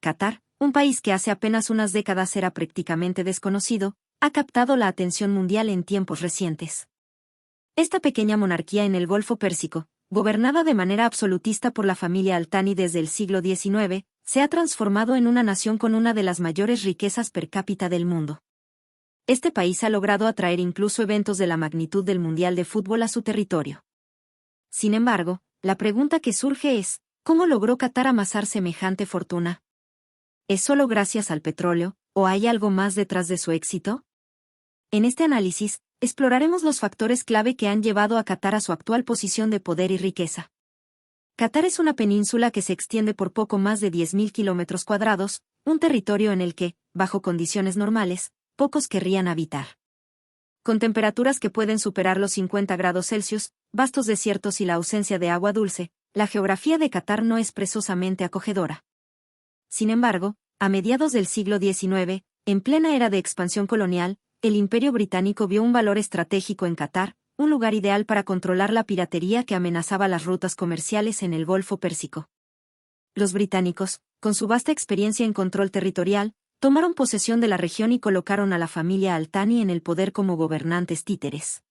Qatar, un país que hace apenas unas décadas era prácticamente desconocido, ha captado la atención mundial en tiempos recientes. Esta pequeña monarquía en el Golfo Pérsico, gobernada de manera absolutista por la familia Al Thani desde el siglo XIX, se ha transformado en una nación con una de las mayores riquezas per cápita del mundo. Este país ha logrado atraer incluso eventos de la magnitud del Mundial de Fútbol a su territorio. Sin embargo, la pregunta que surge es, ¿cómo logró Qatar amasar semejante fortuna? ¿Es solo gracias al petróleo, o hay algo más detrás de su éxito? En este análisis, exploraremos los factores clave que han llevado a Qatar a su actual posición de poder y riqueza. Qatar es una península que se extiende por poco más de 10.000 kilómetros cuadrados, un territorio en el que, bajo condiciones normales, pocos querrían habitar. Con temperaturas que pueden superar los 50 grados Celsius, vastos desiertos y la ausencia de agua dulce, la geografía de Qatar no es precisamente acogedora. Sin embargo, a mediados del siglo XIX, en plena era de expansión colonial, el Imperio Británico vio un valor estratégico en Qatar, un lugar ideal para controlar la piratería que amenazaba las rutas comerciales en el Golfo Pérsico. Los británicos, con su vasta experiencia en control territorial, tomaron posesión de la región y colocaron a la familia Al Thani en el poder como gobernantes títeres.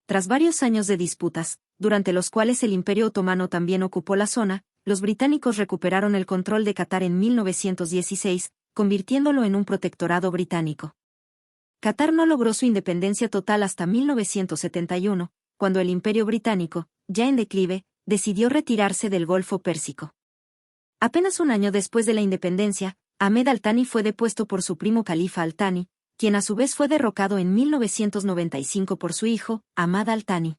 Tras varios años de disputas, durante los cuales el Imperio Otomano también ocupó la zona, los británicos recuperaron el control de Qatar en 1916, convirtiéndolo en un protectorado británico. Qatar no logró su independencia total hasta 1971, cuando el Imperio Británico, ya en declive, decidió retirarse del Golfo Pérsico. Apenas un año después de la independencia, Ahmed Al Thani fue depuesto por su primo califa Al Thani, quien a su vez fue derrocado en 1995 por su hijo, Ahmad Al Thani.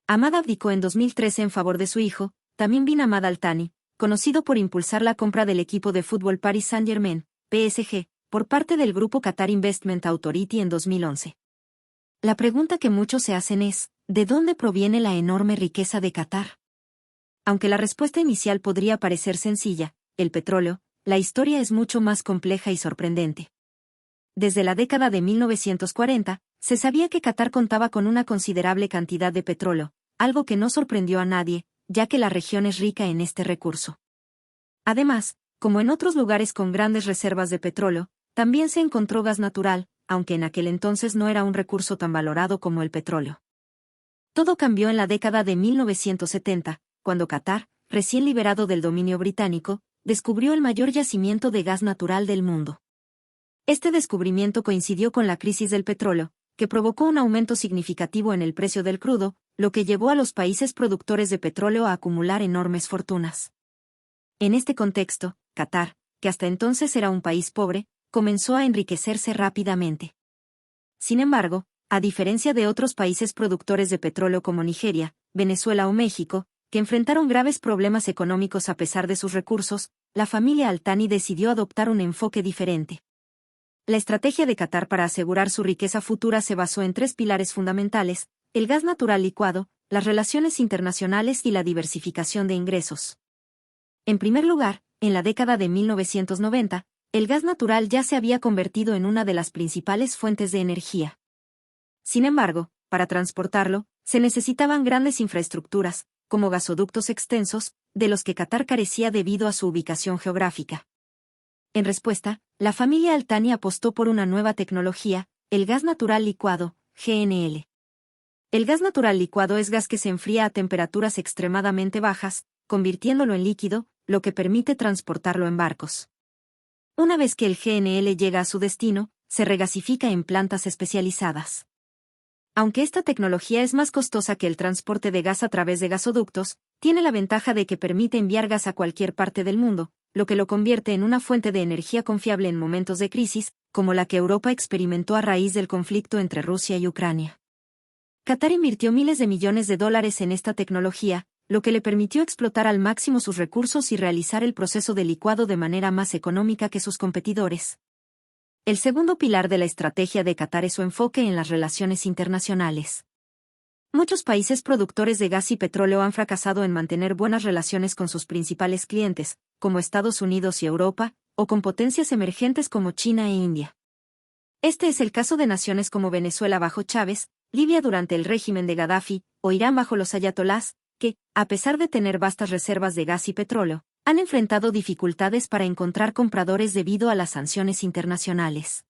Ahmad abdicó en 2013 en favor de su hijo, Tamim bin Hamad Al Thani, conocido por impulsar la compra del equipo de fútbol Paris Saint-Germain, PSG, por parte del grupo Qatar Investment Authority en 2011. La pregunta que muchos se hacen es, ¿de dónde proviene la enorme riqueza de Qatar? Aunque la respuesta inicial podría parecer sencilla, el petróleo, la historia es mucho más compleja y sorprendente. Desde la década de 1940, se sabía que Qatar contaba con una considerable cantidad de petróleo, algo que no sorprendió a nadie, ya que la región es rica en este recurso. Además, como en otros lugares con grandes reservas de petróleo, también se encontró gas natural, aunque en aquel entonces no era un recurso tan valorado como el petróleo. Todo cambió en la década de 1970, cuando Qatar, recién liberado del dominio británico, descubrió el mayor yacimiento de gas natural del mundo. Este descubrimiento coincidió con la crisis del petróleo, que provocó un aumento significativo en el precio del crudo, lo que llevó a los países productores de petróleo a acumular enormes fortunas. En este contexto, Qatar, que hasta entonces era un país pobre, comenzó a enriquecerse rápidamente. Sin embargo, a diferencia de otros países productores de petróleo como Nigeria, Venezuela o México, que enfrentaron graves problemas económicos a pesar de sus recursos, la familia Al Thani decidió adoptar un enfoque diferente. La estrategia de Qatar para asegurar su riqueza futura se basó en tres pilares fundamentales: el gas natural licuado, las relaciones internacionales y la diversificación de ingresos. En primer lugar, en la década de 1990, el gas natural ya se había convertido en una de las principales fuentes de energía. Sin embargo, para transportarlo, se necesitaban grandes infraestructuras, como gasoductos extensos, de los que Qatar carecía debido a su ubicación geográfica. En respuesta, la familia Al Thani apostó por una nueva tecnología, el gas natural licuado, GNL. El gas natural licuado es gas que se enfría a temperaturas extremadamente bajas, convirtiéndolo en líquido, lo que permite transportarlo en barcos. Una vez que el GNL llega a su destino, se regasifica en plantas especializadas. Aunque esta tecnología es más costosa que el transporte de gas a través de gasoductos, tiene la ventaja de que permite enviar gas a cualquier parte del mundo, lo que lo convierte en una fuente de energía confiable en momentos de crisis, como la que Europa experimentó a raíz del conflicto entre Rusia y Ucrania. Qatar invirtió miles de millones de dólares en esta tecnología, lo que le permitió explotar al máximo sus recursos y realizar el proceso de licuado de manera más económica que sus competidores. El segundo pilar de la estrategia de Qatar es su enfoque en las relaciones internacionales. Muchos países productores de gas y petróleo han fracasado en mantener buenas relaciones con sus principales clientes, como Estados Unidos y Europa, o con potencias emergentes como China e India. Este es el caso de naciones como Venezuela bajo Chávez, Libia durante el régimen de Gaddafi, o Irán bajo los ayatolás, que, a pesar de tener vastas reservas de gas y petróleo, han enfrentado dificultades para encontrar compradores debido a las sanciones internacionales.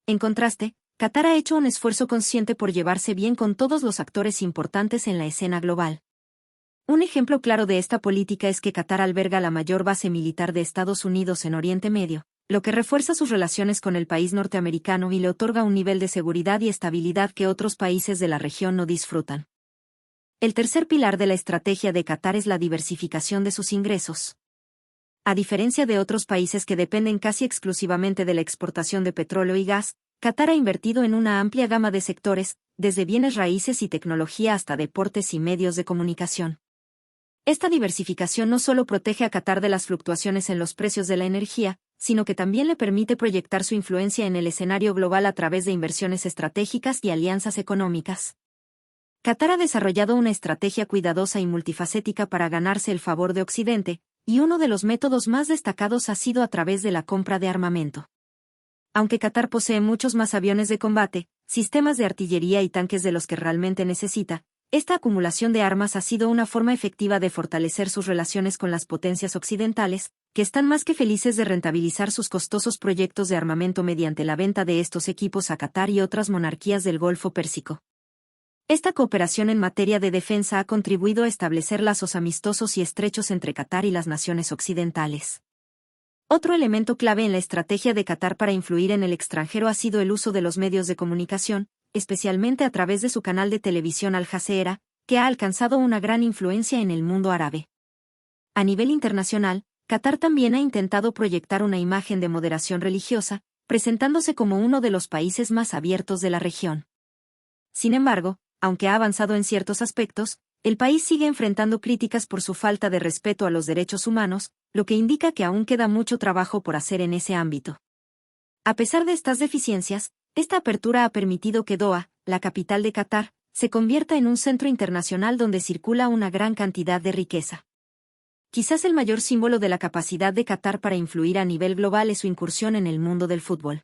En contraste, Qatar ha hecho un esfuerzo consciente por llevarse bien con todos los actores importantes en la escena global. Un ejemplo claro de esta política es que Qatar alberga la mayor base militar de Estados Unidos en Oriente Medio, lo que refuerza sus relaciones con el país norteamericano y le otorga un nivel de seguridad y estabilidad que otros países de la región no disfrutan. El tercer pilar de la estrategia de Qatar es la diversificación de sus ingresos. A diferencia de otros países que dependen casi exclusivamente de la exportación de petróleo y gas, Qatar ha invertido en una amplia gama de sectores, desde bienes raíces y tecnología hasta deportes y medios de comunicación. Esta diversificación no solo protege a Qatar de las fluctuaciones en los precios de la energía, sino que también le permite proyectar su influencia en el escenario global a través de inversiones estratégicas y alianzas económicas. Qatar ha desarrollado una estrategia cuidadosa y multifacética para ganarse el favor de Occidente, y uno de los métodos más destacados ha sido a través de la compra de armamento. Aunque Qatar posee muchos más aviones de combate, sistemas de artillería y tanques de los que realmente necesita, esta acumulación de armas ha sido una forma efectiva de fortalecer sus relaciones con las potencias occidentales, que están más que felices de rentabilizar sus costosos proyectos de armamento mediante la venta de estos equipos a Qatar y otras monarquías del Golfo Pérsico. Esta cooperación en materia de defensa ha contribuido a establecer lazos amistosos y estrechos entre Qatar y las naciones occidentales. Otro elemento clave en la estrategia de Qatar para influir en el extranjero ha sido el uso de los medios de comunicación, especialmente a través de su canal de televisión Al Jazeera, que ha alcanzado una gran influencia en el mundo árabe. A nivel internacional, Qatar también ha intentado proyectar una imagen de moderación religiosa, presentándose como uno de los países más abiertos de la región. Sin embargo, aunque ha avanzado en ciertos aspectos, el país sigue enfrentando críticas por su falta de respeto a los derechos humanos, lo que indica que aún queda mucho trabajo por hacer en ese ámbito. A pesar de estas deficiencias, esta apertura ha permitido que Doha, la capital de Qatar, se convierta en un centro internacional donde circula una gran cantidad de riqueza. Quizás el mayor símbolo de la capacidad de Qatar para influir a nivel global es su incursión en el mundo del fútbol.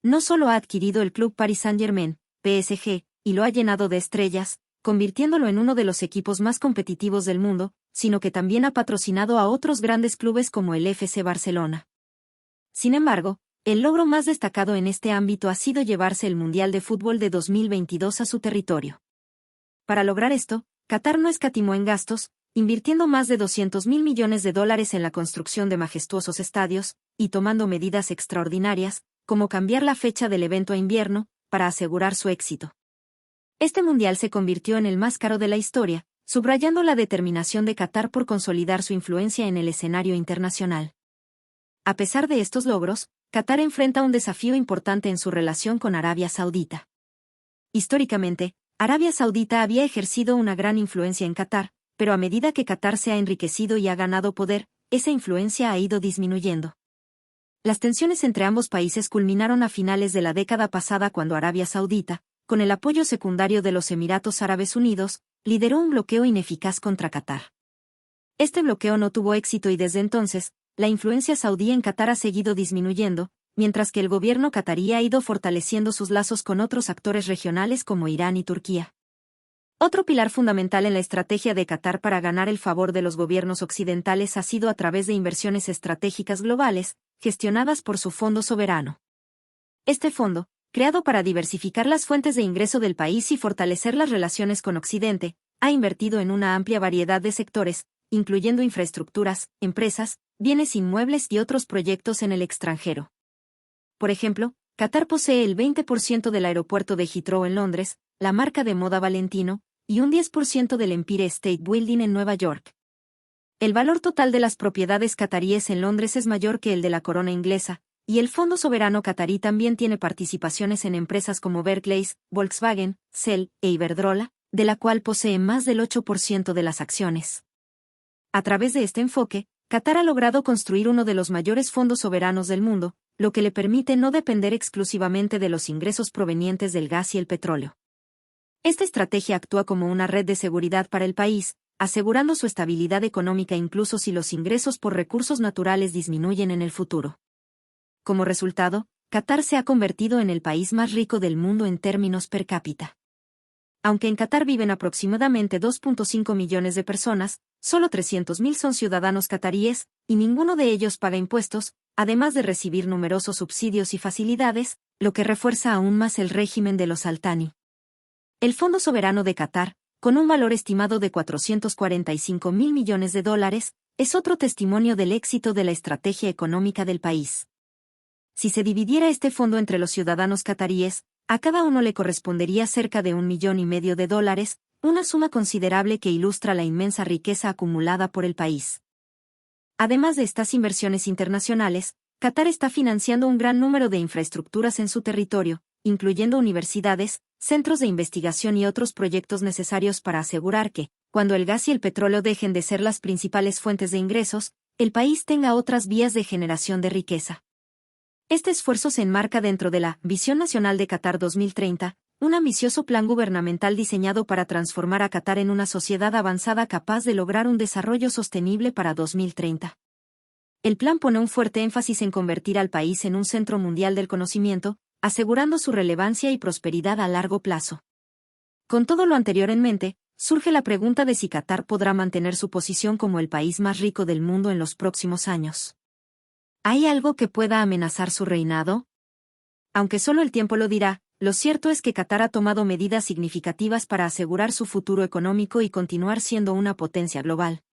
No solo ha adquirido el club Paris Saint-Germain, PSG, y lo ha llenado de estrellas, convirtiéndolo en uno de los equipos más competitivos del mundo, sino que también ha patrocinado a otros grandes clubes como el FC Barcelona. Sin embargo, el logro más destacado en este ámbito ha sido llevarse el Mundial de Fútbol de 2022 a su territorio. Para lograr esto, Qatar no escatimó en gastos, invirtiendo más de $200.000 millones en la construcción de majestuosos estadios, y tomando medidas extraordinarias, como cambiar la fecha del evento a invierno, para asegurar su éxito. Este mundial se convirtió en el más caro de la historia, subrayando la determinación de Qatar por consolidar su influencia en el escenario internacional. A pesar de estos logros, Qatar enfrenta un desafío importante en su relación con Arabia Saudita. Históricamente, Arabia Saudita había ejercido una gran influencia en Qatar, pero a medida que Qatar se ha enriquecido y ha ganado poder, esa influencia ha ido disminuyendo. Las tensiones entre ambos países culminaron a finales de la década pasada cuando Arabia Saudita, con el apoyo secundario de los Emiratos Árabes Unidos, lideró un bloqueo ineficaz contra Qatar. Este bloqueo no tuvo éxito y desde entonces, la influencia saudí en Qatar ha seguido disminuyendo, mientras que el gobierno qatarí ha ido fortaleciendo sus lazos con otros actores regionales como Irán y Turquía. Otro pilar fundamental en la estrategia de Qatar para ganar el favor de los gobiernos occidentales ha sido a través de inversiones estratégicas globales, gestionadas por su fondo soberano. Este fondo, creado para diversificar las fuentes de ingreso del país y fortalecer las relaciones con Occidente, ha invertido en una amplia variedad de sectores, incluyendo infraestructuras, empresas, bienes inmuebles y otros proyectos en el extranjero. Por ejemplo, Qatar posee el 20% del aeropuerto de Heathrow en Londres, la marca de moda Valentino, y un 10% del Empire State Building en Nueva York. El valor total de las propiedades qataríes en Londres es mayor que el de la corona inglesa, y el Fondo Soberano Qatarí también tiene participaciones en empresas como Barclays, Volkswagen, Shell e Iberdrola, de la cual posee más del 8% de las acciones. A través de este enfoque, Qatar ha logrado construir uno de los mayores fondos soberanos del mundo, lo que le permite no depender exclusivamente de los ingresos provenientes del gas y el petróleo. Esta estrategia actúa como una red de seguridad para el país, asegurando su estabilidad económica incluso si los ingresos por recursos naturales disminuyen en el futuro. Como resultado, Qatar se ha convertido en el país más rico del mundo en términos per cápita. Aunque en Qatar viven aproximadamente 2.5 millones de personas, solo 300.000 son ciudadanos cataríes, y ninguno de ellos paga impuestos, además de recibir numerosos subsidios y facilidades, lo que refuerza aún más el régimen de los Al Thani. El Fondo Soberano de Qatar, con un valor estimado de 445.000 millones de dólares, es otro testimonio del éxito de la estrategia económica del país. Si se dividiera este fondo entre los ciudadanos cataríes, a cada uno le correspondería cerca de $1,5 millones de dólares, una suma considerable que ilustra la inmensa riqueza acumulada por el país. Además de estas inversiones internacionales, Qatar está financiando un gran número de infraestructuras en su territorio, incluyendo universidades, centros de investigación y otros proyectos necesarios para asegurar que, cuando el gas y el petróleo dejen de ser las principales fuentes de ingresos, el país tenga otras vías de generación de riqueza. Este esfuerzo se enmarca dentro de la Visión Nacional de Qatar 2030, un ambicioso plan gubernamental diseñado para transformar a Qatar en una sociedad avanzada capaz de lograr un desarrollo sostenible para 2030. El plan pone un fuerte énfasis en convertir al país en un centro mundial del conocimiento, asegurando su relevancia y prosperidad a largo plazo. Con todo lo anterior en mente, surge la pregunta de si Qatar podrá mantener su posición como el país más rico del mundo en los próximos años. ¿Hay algo que pueda amenazar su reinado? Aunque solo el tiempo lo dirá, lo cierto es que Qatar ha tomado medidas significativas para asegurar su futuro económico y continuar siendo una potencia global.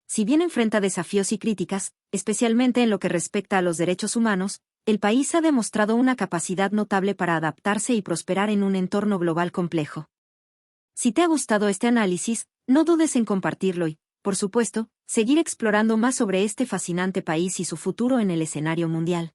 Si bien enfrenta desafíos y críticas, especialmente en lo que respecta a los derechos humanos, el país ha demostrado una capacidad notable para adaptarse y prosperar en un entorno global complejo. Si te ha gustado este análisis, no dudes en compartirlo y, por supuesto, seguir explorando más sobre este fascinante país y su futuro en el escenario mundial.